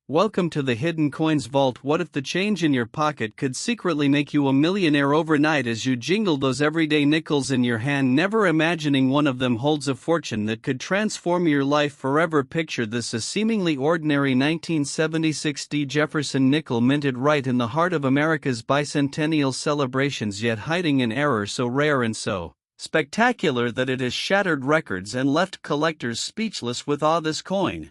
Welcome to the Hidden Coins Vault. What if the change in your pocket could secretly make you a millionaire overnight as you jingle those everyday nickels in your hand, never imagining one of them holds a fortune that could transform your life forever? Picture this: a seemingly ordinary 1976 Jefferson Nickel minted right in the heart of America's bicentennial celebrations, yet hiding an error so rare and so spectacular that it has shattered records and left collectors speechless with awe. This coin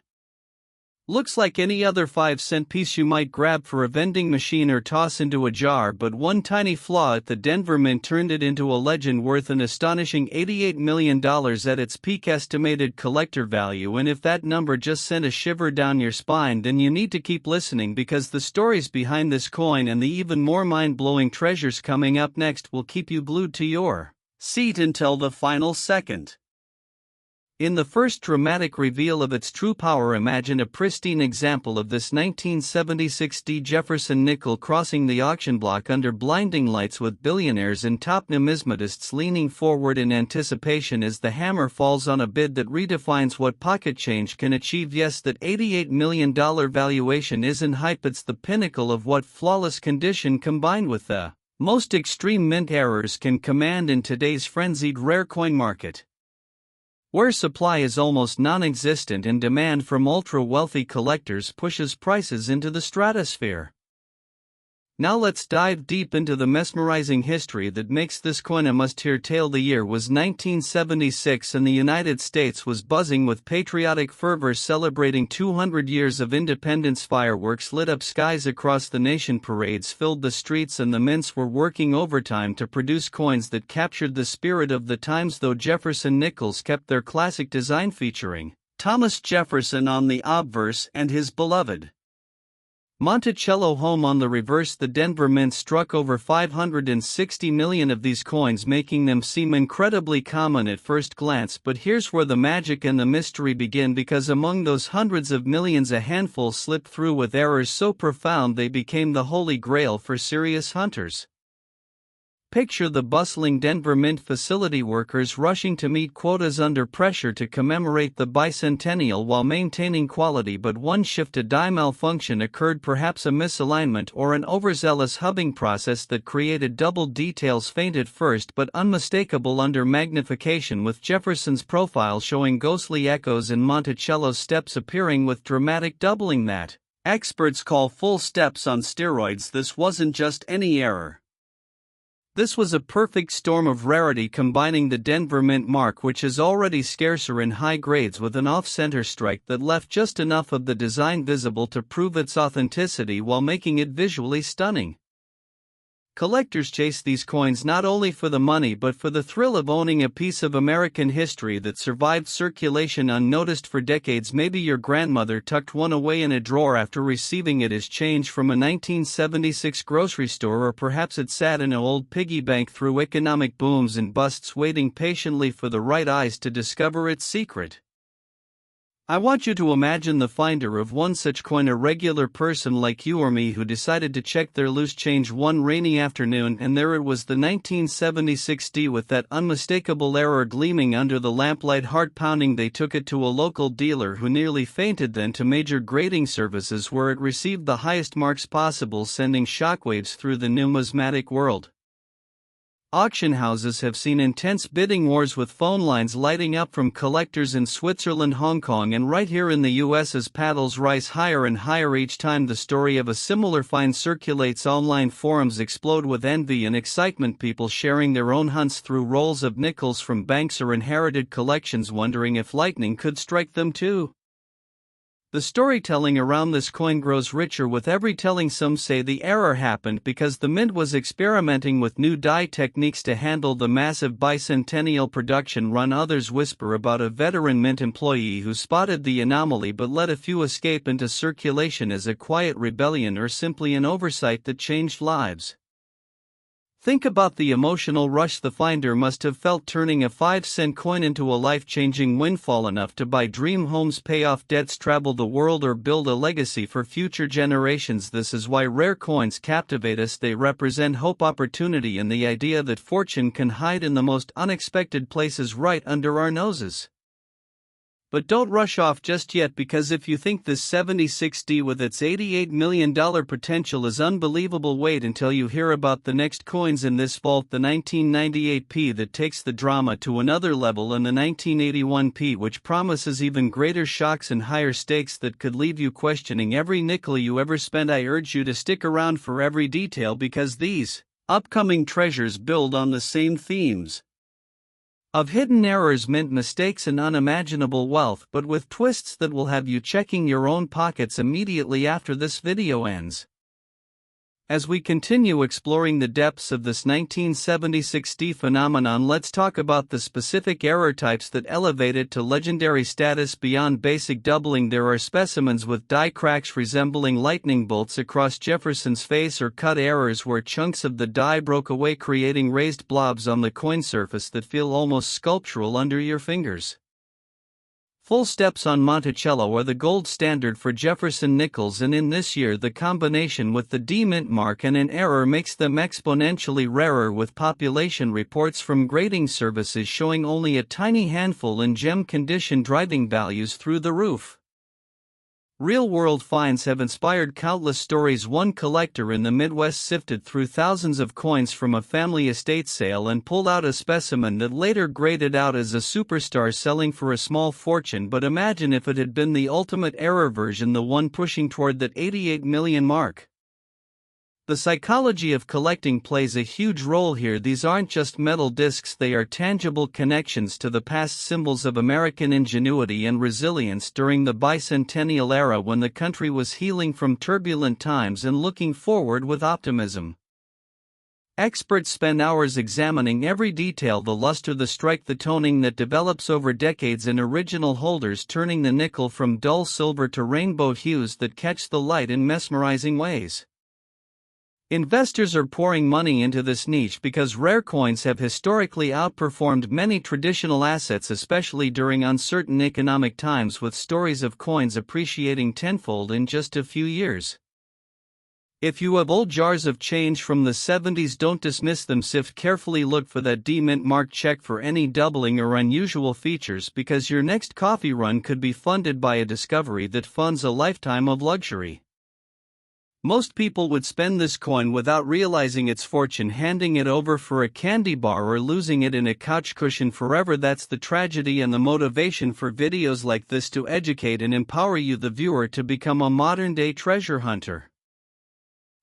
looks like any other 5-cent piece you might grab for a vending machine or toss into a jar, but one tiny flaw at the Denver Mint turned it into a legend worth an astonishing $88 million at its peak estimated collector value. And if that number just sent a shiver down your spine, then you need to keep listening, because the stories behind this coin and the even more mind-blowing treasures coming up next will keep you glued to your seat until the final second. In the first dramatic reveal of its true power, imagine a pristine example of this 1976 Jefferson Nickel crossing the auction block under blinding lights, with billionaires and top numismatists leaning forward in anticipation as the hammer falls on a bid that redefines what pocket change can achieve. Yes, that $88 million valuation isn't hype, it's the pinnacle of what flawless condition combined with the most extreme mint errors can command in today's frenzied rare coin market, where supply is almost non-existent and demand from ultra-wealthy collectors pushes prices into the stratosphere. Now let's dive deep into the mesmerizing history that makes this coin a must-hear tale. The year was 1976 and the United States was buzzing with patriotic fervor, celebrating 200 years of independence. Fireworks lit up skies across the nation, parades filled the streets, and the mints were working overtime to produce coins that captured the spirit of the times. Though Jefferson Nickels kept their classic design, featuring Thomas Jefferson on the obverse and his beloved Monticello home on the reverse, the Denver Mint struck over 560 million of these coins, making them seem incredibly common at first glance. But here's where the magic and the mystery begin, because among those hundreds of millions, a handful slipped through with errors so profound they became the holy grail for serious hunters. Picture the bustling Denver Mint facility, workers rushing to meet quotas under pressure to commemorate the bicentennial while maintaining quality. But one shift, a die malfunction occurred, perhaps a misalignment or an overzealous hubbing process that created double details, faint at first but unmistakable under magnification, with Jefferson's profile showing ghostly echoes and Monticello's steps appearing with dramatic doubling that experts call full steps on steroids. This wasn't just any error. This was a perfect storm of rarity, combining the Denver Mint mark, which is already scarcer in high grades, with an off-center strike that left just enough of the design visible to prove its authenticity while making it visually stunning. Collectors chase these coins not only for the money but for the thrill of owning a piece of American history that survived circulation unnoticed for decades. Maybe your grandmother tucked one away in a drawer after receiving it as change from a 1976 grocery store, or perhaps it sat in an old piggy bank through economic booms and busts, waiting patiently for the right eyes to discover its secret. I want you to imagine the finder of one such coin, a regular person like you or me who decided to check their loose change one rainy afternoon, and there it was, the 1976 D with that unmistakable error gleaming under the lamplight. Heart pounding, they took it to a local dealer who nearly fainted, then to major grading services where it received the highest marks possible, sending shockwaves through the numismatic world. Auction houses have seen intense bidding wars, with phone lines lighting up from collectors in Switzerland, Hong Kong, and right here in the US as paddles rise higher and higher each time the story of a similar find circulates. Online forums explode with envy and excitement, people sharing their own hunts through rolls of nickels from banks or inherited collections, wondering if lightning could strike them too. The storytelling around this coin grows richer with every telling. Some say the error happened because the mint was experimenting with new die techniques to handle the massive bicentennial production run. Others whisper about a veteran mint employee who spotted the anomaly but let a few escape into circulation as a quiet rebellion, or simply an oversight that changed lives. Think about the emotional rush the finder must have felt, turning a 5-cent coin into a life-changing windfall, enough to buy dream homes, pay off debts, travel the world, or build a legacy for future generations. This is why rare coins captivate us. They represent hope, opportunity, and the idea that fortune can hide in the most unexpected places right under our noses. But don't rush off just yet, because if you think this 76D with its $88 million potential is unbelievable, wait until you hear about the next coins in this vault: the 1998P that takes the drama to another level, and the 1981P which promises even greater shocks and higher stakes that could leave you questioning every nickel you ever spent. I urge you to stick around for every detail, because these upcoming treasures build on the same themes of hidden errors, mint mistakes, and unimaginable wealth, but with twists that will have you checking your own pockets immediately after this video ends. As we continue exploring the depths of this 1976D phenomenon, let's talk about the specific error types that elevate it to legendary status. Beyond basic doubling, there are specimens with die cracks resembling lightning bolts across Jefferson's face, or cut errors where chunks of the die broke away, creating raised blobs on the coin surface that feel almost sculptural under your fingers. Full steps on Monticello are the gold standard for Jefferson Nickels, and in this year the combination with the D mint mark and an error makes them exponentially rarer, with population reports from grading services showing only a tiny handful in gem condition, driving values through the roof. Real-world finds have inspired countless stories. One collector in the Midwest sifted through thousands of coins from a family estate sale and pulled out a specimen that later graded out as a superstar, selling for a small fortune. But imagine if it had been the ultimate error version, the one pushing toward that 88 million mark. The psychology of collecting plays a huge role here. These aren't just metal discs, they are tangible connections to the past, symbols of American ingenuity and resilience during the bicentennial era, when the country was healing from turbulent times and looking forward with optimism. Experts spend hours examining every detail: the luster, the strike, the toning that develops over decades in original holders, turning the nickel from dull silver to rainbow hues that catch the light in mesmerizing ways. Investors are pouring money into this niche because rare coins have historically outperformed many traditional assets, especially during uncertain economic times, with stories of coins appreciating tenfold in just a few years. If you have old jars of change from the 70s, don't dismiss them. Sift carefully, look for that D mint mark, check for any doubling or unusual features, because your next coffee run could be funded by a discovery that funds a lifetime of luxury. Most people would spend this coin without realizing its fortune, handing it over for a candy bar or losing it in a couch cushion forever. That's the tragedy and the motivation for videos like this: to educate and empower you, the viewer, to become a modern-day treasure hunter.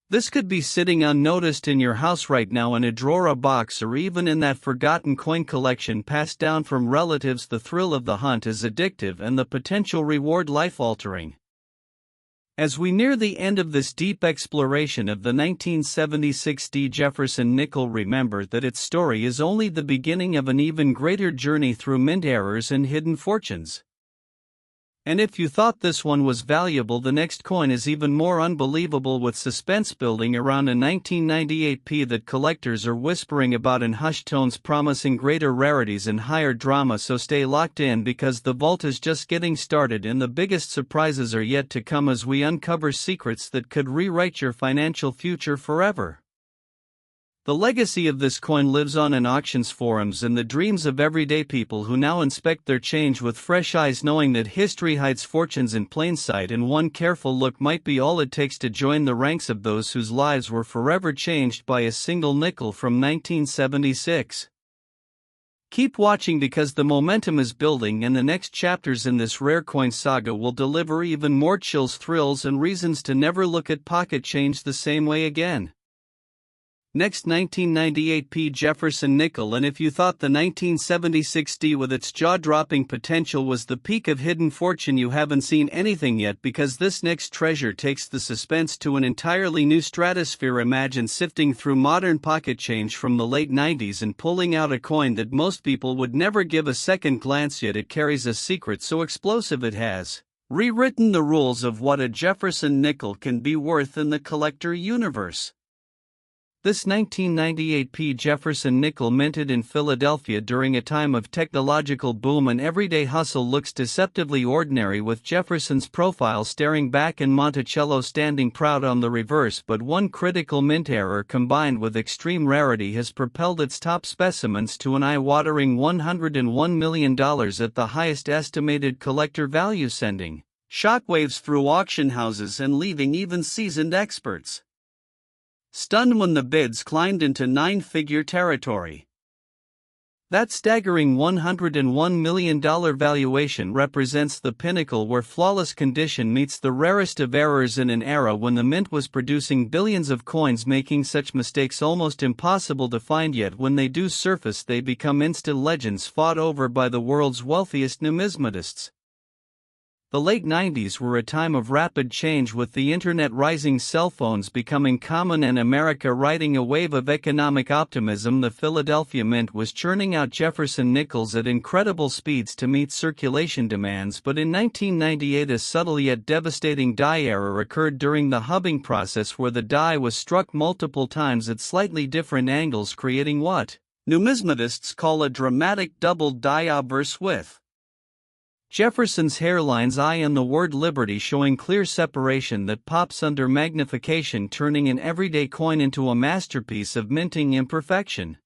This could be sitting unnoticed in your house right now, in a drawer, a box, or even in that forgotten coin collection passed down from relatives. The thrill of the hunt is addictive and the potential reward life-altering. As we near the end of this deep exploration of the 1976D Jefferson Nickel, remember that its story is only the beginning of an even greater journey through mint errors and hidden fortunes. And if you thought this one was valuable, the next coin is even more unbelievable, with suspense building around a 1998P that collectors are whispering about in hushed tones, promising greater rarities and higher drama. So stay locked in, because the vault is just getting started and the biggest surprises are yet to come as we uncover secrets that could rewrite your financial future forever. The legacy of this coin lives on in auctions, forums, and the dreams of everyday people who now inspect their change with fresh eyes, knowing that history hides fortunes in plain sight, and one careful look might be all it takes to join the ranks of those whose lives were forever changed by a single nickel from 1976. Keep watching, because the momentum is building, and the next chapters in this rare coin saga will deliver even more chills, thrills, and reasons to never look at pocket change the same way again. Next, 1998P Jefferson Nickel. And if you thought the 1976D with its jaw-dropping potential was the peak of hidden fortune, you haven't seen anything yet, because this next treasure takes the suspense to an entirely new stratosphere. Imagine sifting through modern pocket change from the late 90s and pulling out a coin that most people would never give a second glance, yet it carries a secret so explosive it has rewritten the rules of what a Jefferson Nickel can be worth in the collector universe. This 1998p Jefferson Nickel minted in Philadelphia during a time of technological boom and everyday hustle looks deceptively ordinary, with Jefferson's profile staring back and Monticello standing proud on the reverse, but one critical mint error combined with extreme rarity has propelled its top specimens to an eye-watering $101 million at the highest estimated collector value, sending shockwaves through auction houses and leaving even seasoned experts stunned when the bids climbed into nine-figure territory. That staggering $101 million valuation represents the pinnacle where flawless condition meets the rarest of errors in an era when the mint was producing billions of coins, making such mistakes almost impossible to find, yet when they do surface they become instant legends fought over by the world's wealthiest numismatists. The late 90s were a time of rapid change, with the internet rising, cell phones becoming common, and America riding a wave of economic optimism. The Philadelphia Mint was churning out Jefferson Nickels at incredible speeds to meet circulation demands, but in 1998 a subtle yet devastating die error occurred during the hubbing process, where the die was struck multiple times at slightly different angles, creating what numismatists call a dramatic double die obverse with Jefferson's hairline's eye and the word liberty showing clear separation that pops under magnification, turning an everyday coin into a masterpiece of minting imperfection.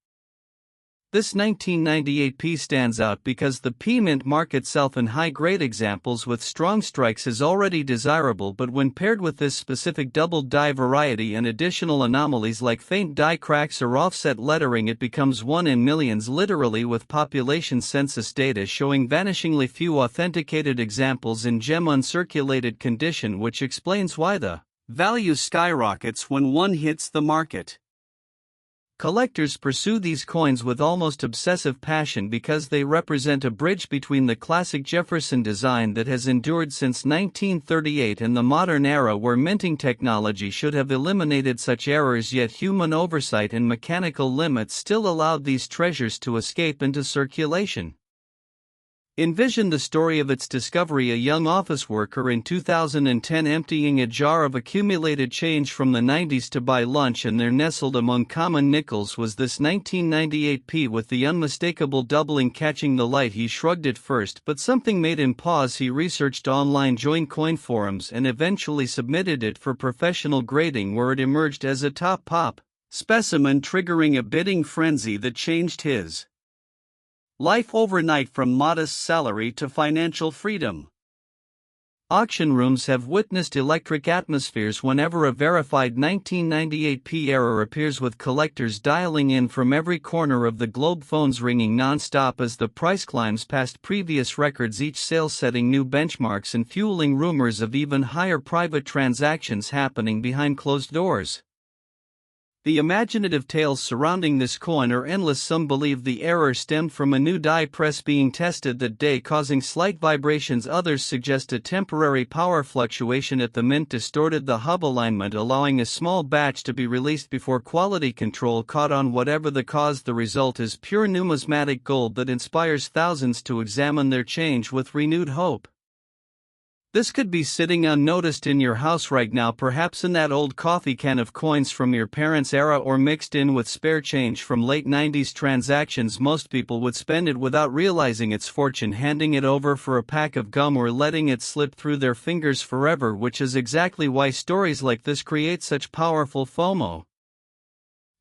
This 1998p stands out because the p-mint mark itself in high-grade examples with strong strikes is already desirable, but when paired with this specific double die variety and additional anomalies like faint die cracks or offset lettering, it becomes one in millions, literally, with population census data showing vanishingly few authenticated examples in gem uncirculated condition, which explains why the value skyrockets when one hits the market. Collectors pursue these coins with almost obsessive passion because they represent a bridge between the classic Jefferson design that has endured since 1938 and the modern era where minting technology should have eliminated such errors, yet human oversight and mechanical limits still allowed these treasures to escape into circulation. Envision the story of its discovery: a young office worker in 2010 emptying a jar of accumulated change from the 90s to buy lunch, and there, nestled among common nickels, was this 1998p with the unmistakable doubling catching the light. He shrugged at first, but something made him pause. He researched online joint coin forums and eventually submitted it for professional grading, where it emerged as a top pop specimen, triggering a bidding frenzy that changed his life overnight, from modest salary to financial freedom. Auction rooms have witnessed electric atmospheres whenever a verified 1998p error appears, with collectors dialing in from every corner of the globe, phones ringing non-stop as the price climbs past previous records, each sale setting new benchmarks and fueling rumors of even higher private transactions happening behind closed doors. The imaginative tales surrounding this coin are endless. Some believe the error stemmed from a new die press being tested that day, causing slight vibrations. Others suggest a temporary power fluctuation at the mint distorted the hub alignment, allowing a small batch to be released before quality control caught on. Whatever the cause, the result is pure numismatic gold that inspires thousands to examine their change with renewed hope. This could be sitting unnoticed in your house right now, perhaps in that old coffee can of coins from your parents' era, or mixed in with spare change from late 90s transactions. Most people would spend it without realizing its fortune, handing it over for a pack of gum or letting it slip through their fingers forever, which is exactly why stories like this create such powerful FOMO.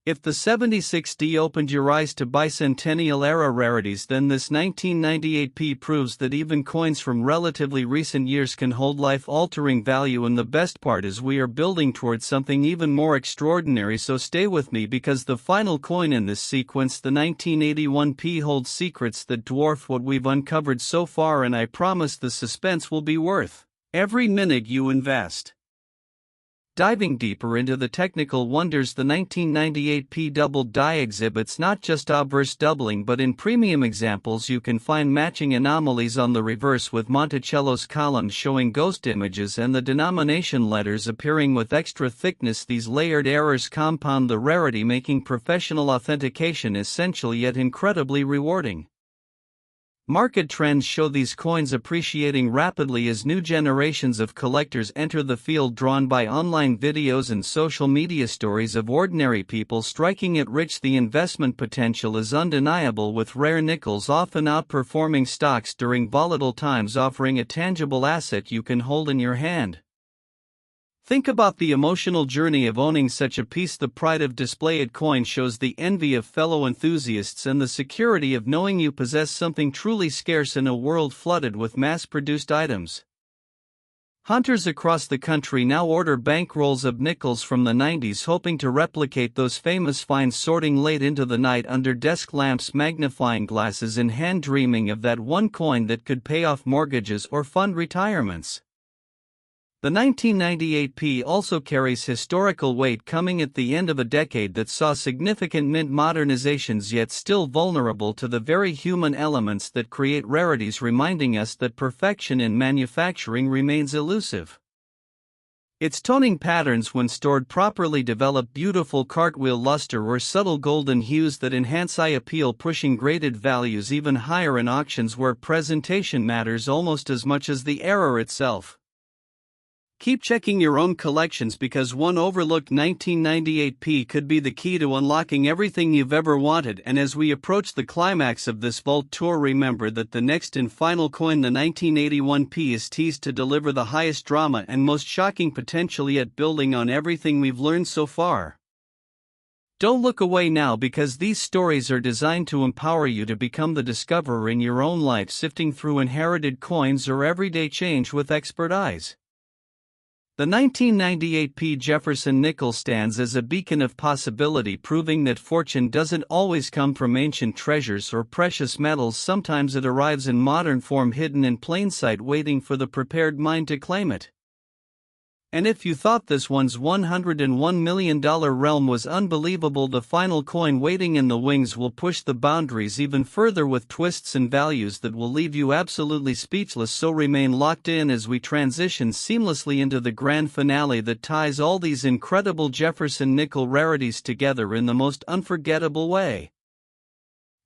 If the 76D opened your eyes to bicentennial era rarities, then this 1998p proves that even coins from relatively recent years can hold life-altering value, and the best part is we are building towards something even more extraordinary. So stay with me, because the final coin in this sequence, the 1981p, holds secrets that dwarf what we've uncovered so far, and I promise the suspense will be worth every minute you invest. Diving deeper into the technical wonders, the 1998p double die exhibits not just obverse doubling, but in premium examples you can find matching anomalies on the reverse, with Monticello's columns showing ghost images and the denomination letters appearing with extra thickness. These layered errors compound the rarity, making professional authentication essential yet incredibly rewarding. Market trends show these coins appreciating rapidly as new generations of collectors enter the field, drawn by online videos and social media stories of ordinary people striking it rich. The investment potential is undeniable, with rare nickels often outperforming stocks during volatile times, offering a tangible asset you can hold in your hand. Think about the emotional journey of owning such a piece. The pride of displayed coin shows the envy of fellow enthusiasts and the security of knowing you possess something truly scarce in a world flooded with mass-produced items. Hunters across the country now order bankrolls of nickels from the 90s, hoping to replicate those famous finds, sorting late into the night under desk lamps, magnifying glasses in hand, dreaming of that one coin that could pay off mortgages or fund retirements. The 1998 P also carries historical weight, coming at the end of a decade that saw significant mint modernizations, yet still vulnerable to the very human elements that create rarities, reminding us that perfection in manufacturing remains elusive. Its toning patterns, when stored properly, develop beautiful cartwheel luster or subtle golden hues that enhance eye appeal, pushing graded values even higher in auctions where presentation matters almost as much as the error itself. Keep checking your own collections, because one overlooked 1998 P could be the key to unlocking everything you've ever wanted. And as we approach the climax of this vault tour, remember that the next and final coin, the 1981 P, is teased to deliver the highest drama and most shocking potential yet, building on everything we've learned so far. Don't look away now, because these stories are designed to empower you to become the discoverer in your own life, sifting through inherited coins or everyday change with expert eyes. The 1998 P Jefferson Nickel stands as a beacon of possibility, proving that fortune doesn't always come from ancient treasures or precious metals. Sometimes it arrives in modern form, hidden in plain sight, waiting for the prepared mind to claim it. And if you thought this one's $101 million realm was unbelievable, the final coin waiting in the wings will push the boundaries even further, with twists and values that will leave you absolutely speechless. So remain locked in as we transition seamlessly into the grand finale that ties all these incredible Jefferson Nickel rarities together in the most unforgettable way.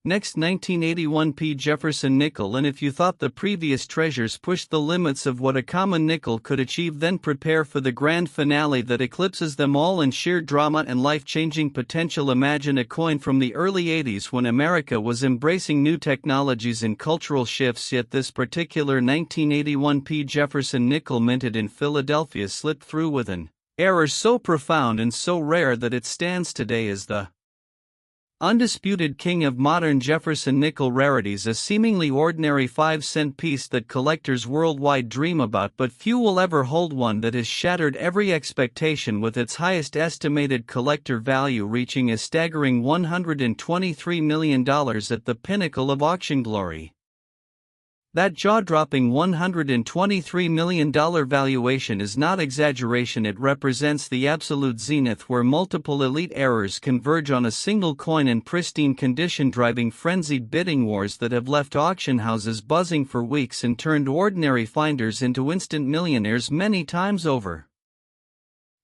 Next, 1981 P Jefferson Nickel. And if you thought the previous treasures pushed the limits of what a common nickel could achieve, then prepare for the grand finale that eclipses them all in sheer drama and life-changing potential. Imagine a coin from the early 80s, when America was embracing new technologies and cultural shifts, yet this particular 1981 P Jefferson Nickel, minted in Philadelphia, slipped through with an error so profound and so rare that it stands today as the undisputed king of modern Jefferson Nickel rarities, a seemingly ordinary 5-cent piece that collectors worldwide dream about, but few will ever hold. One that has shattered every expectation, with its highest estimated collector value reaching a staggering $123 million at the pinnacle of auction glory. That jaw-dropping $123 million valuation is not exaggeration. It represents the absolute zenith, where multiple elite errors converge on a single coin in pristine condition, driving frenzied bidding wars that have left auction houses buzzing for weeks and turned ordinary finders into instant millionaires many times over.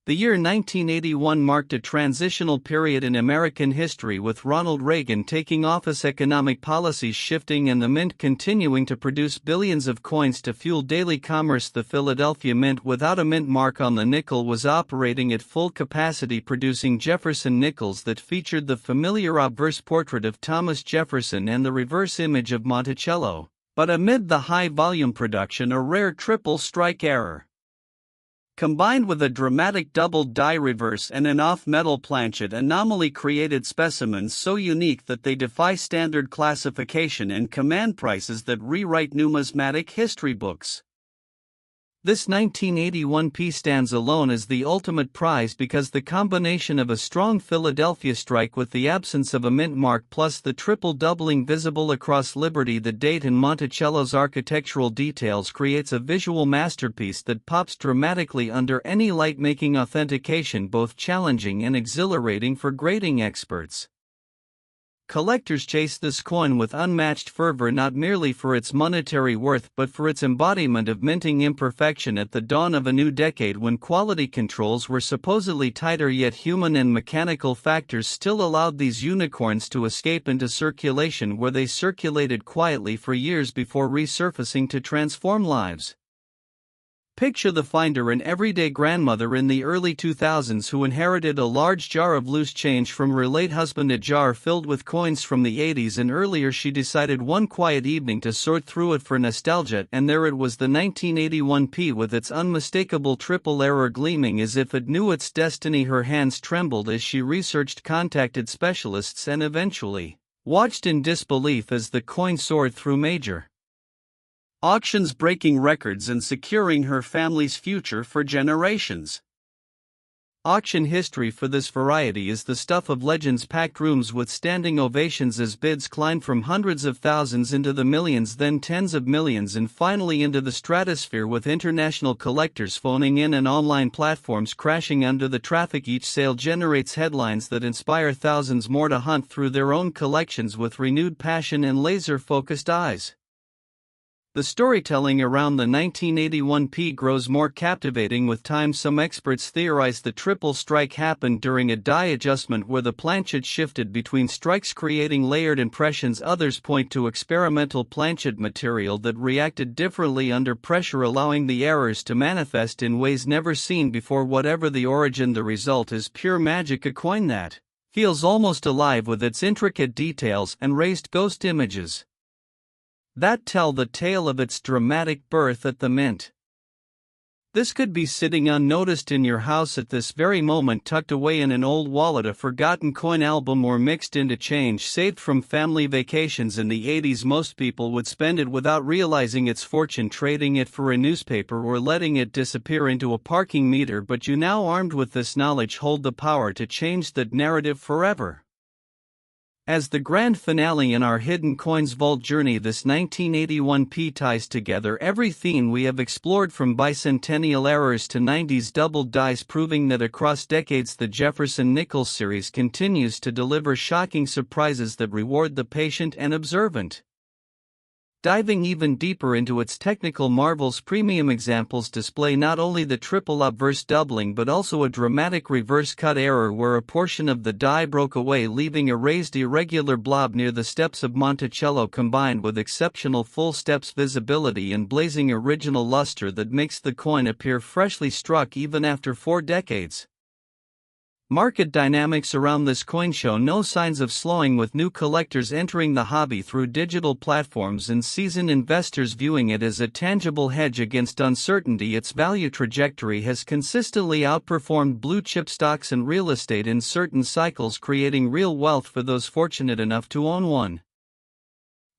The year 1981 marked a transitional period in American history, with Ronald Reagan taking office, economic policies shifting, and the mint continuing to produce billions of coins to fuel daily commerce. The Philadelphia Mint, without a mint mark on the nickel, was operating at full capacity, producing Jefferson Nickels that featured the familiar obverse portrait of Thomas Jefferson and the reverse image of Monticello. But amid the high-volume production, a rare triple strike error, combined with a dramatic double die reverse and an off-metal planchet anomaly, created specimens so unique that they defy standard classification and command prices that rewrite numismatic history books. This 1981 P stands alone as the ultimate prize, because the combination of a strong Philadelphia strike with the absence of a mint mark, plus the triple doubling visible across Liberty, the date, and Monticello's architectural details, creates a visual masterpiece that pops dramatically under any light, making authentication both challenging and exhilarating for grading experts. Collectors chase this coin with unmatched fervor, not merely for its monetary worth but for its embodiment of minting imperfection at the dawn of a new decade when quality controls were supposedly tighter, yet human and mechanical factors still allowed these unicorns to escape into circulation, where they circulated quietly for years before resurfacing to transform lives. Picture the finder, an everyday grandmother in the early 2000s who inherited a large jar of loose change from her late husband, a jar filled with coins from the 80s and earlier. She decided one quiet evening to sort through it for nostalgia, and there it was, the 1981p with its unmistakable triple error gleaming as if it knew its destiny. Her hands trembled as she researched, contacted specialists, and eventually watched in disbelief as the coin soared through major auctions, breaking records and securing her family's future for generations. Auction history for this variety is the stuff of legends, packed rooms with standing ovations as bids climbed from hundreds of thousands into the millions, then tens of millions, and finally into the stratosphere, with international collectors phoning in and online platforms crashing under the traffic. Each sale generates headlines that inspire thousands more to hunt through their own collections with renewed passion and laser-focused eyes. The storytelling around the 1981p grows more captivating with time. Some experts theorize the triple strike happened during a die adjustment where the planchet shifted between strikes, creating layered impressions. Others point to experimental planchet material that reacted differently under pressure, allowing the errors to manifest in ways never seen before. Whatever the origin, the result is pure magic, a coin that feels almost alive with its intricate details and raised ghost images that tell the tale of its dramatic birth at the mint. This could be sitting unnoticed in your house at this very moment, tucked away in an old wallet, a forgotten coin album, or mixed into change saved from family vacations in the 80s. Most people would spend it without realizing its fortune, trading it for a newspaper or letting it disappear into a parking meter. But you, now armed with this knowledge, hold the power to change that narrative forever. As the grand finale in our Hidden Coins Vault journey, this 1981p ties together every theme we have explored, from bicentennial errors to 90s double dice, proving that across decades the Jefferson Nickels series continues to deliver shocking surprises that reward the patient and observant. Diving even deeper into its technical marvels, premium examples display not only the triple obverse doubling but also a dramatic reverse cut error where a portion of the die broke away, leaving a raised irregular blob near the steps of Monticello, combined with exceptional full steps visibility and blazing original luster that makes the coin appear freshly struck even after 4 decades. Market dynamics around this coin show no signs of slowing, with new collectors entering the hobby through digital platforms and seasoned investors viewing it as a tangible hedge against uncertainty. Its value trajectory has consistently outperformed blue chip stocks and real estate in certain cycles, creating real wealth for those fortunate enough to own one.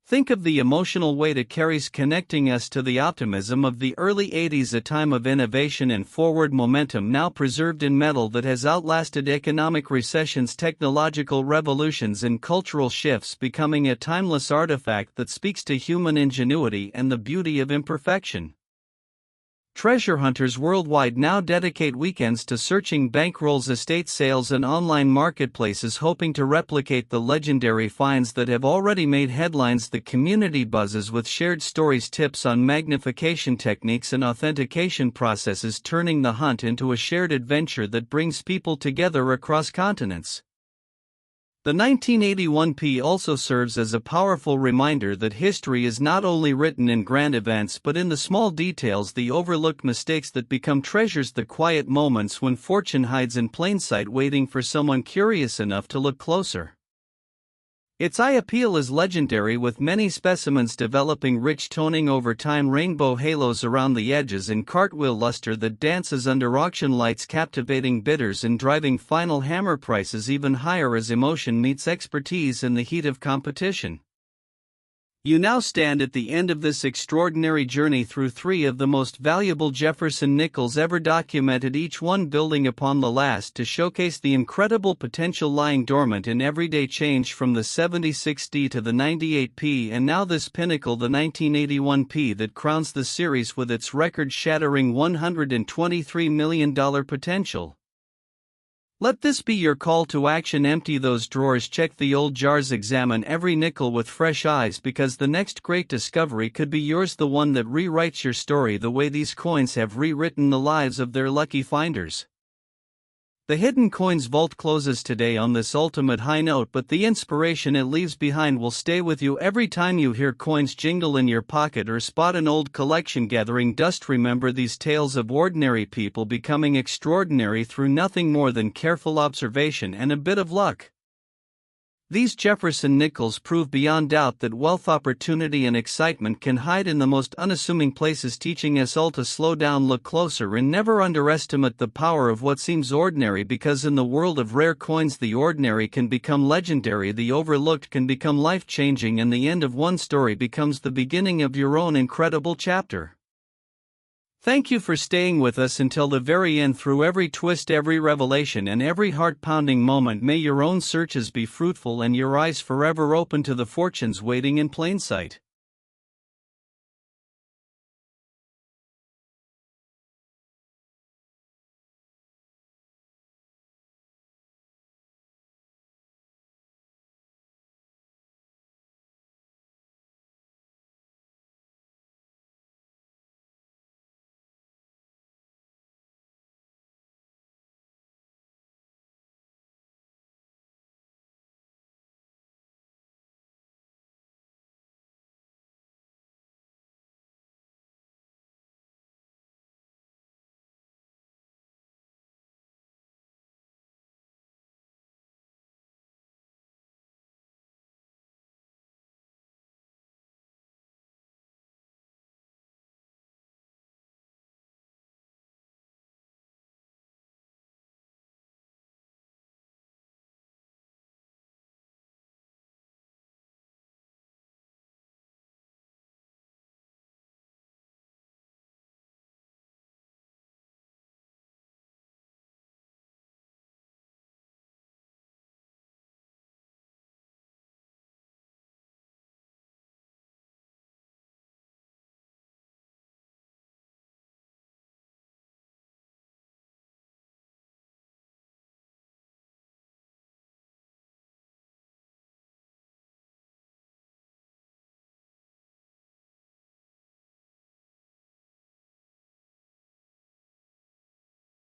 Think of the emotional weight it carries, connecting us to the optimism of the early 80s, a time of innovation and forward momentum now preserved in metal that has outlasted economic recessions, technological revolutions, and cultural shifts, becoming a timeless artifact that speaks to human ingenuity and the beauty of imperfection. Treasure hunters worldwide now dedicate weekends to searching bankrolls, estate sales, and online marketplaces, hoping to replicate the legendary finds that have already made headlines. The community buzzes with shared stories, tips on magnification techniques, and authentication processes, turning the hunt into a shared adventure that brings people together across continents. The 1981p also serves as a powerful reminder that history is not only written in grand events but in the small details, the overlooked mistakes that become treasures, the quiet moments when fortune hides in plain sight, waiting for someone curious enough to look closer. Its eye appeal is legendary, with many specimens developing rich toning over time, rainbow halos around the edges, and cartwheel luster that dances under auction lights, captivating bidders and driving final hammer prices even higher as emotion meets expertise in the heat of competition. You now stand at the end of this extraordinary journey through 3 of the most valuable Jefferson Nickels ever documented, each one building upon the last to showcase the incredible potential lying dormant in everyday change, from the 76D to the 98p and now this pinnacle, the 1981p, that crowns the series with its record-shattering $123 million potential. Let this be your call to action. Empty those drawers, check the old jars, examine every nickel with fresh eyes, because the next great discovery could be yours, the one that rewrites your story the way these coins have rewritten the lives of their lucky finders. The Hidden Coins Vault closes today on this ultimate high note, but the inspiration it leaves behind will stay with you every time you hear coins jingle in your pocket or spot an old collection gathering dust. Remember these tales of ordinary people becoming extraordinary through nothing more than careful observation and a bit of luck. These Jefferson Nickels prove beyond doubt that wealth, opportunity, and excitement can hide in the most unassuming places, teaching us all to slow down, look closer, and never underestimate the power of what seems ordinary, because in the world of rare coins, the ordinary can become legendary, the overlooked can become life-changing, and the end of one story becomes the beginning of your own incredible chapter. Thank you for staying with us until the very end. Through every twist, every revelation, and every heart-pounding moment, may your own searches be fruitful and your eyes forever open to the fortunes waiting in plain sight.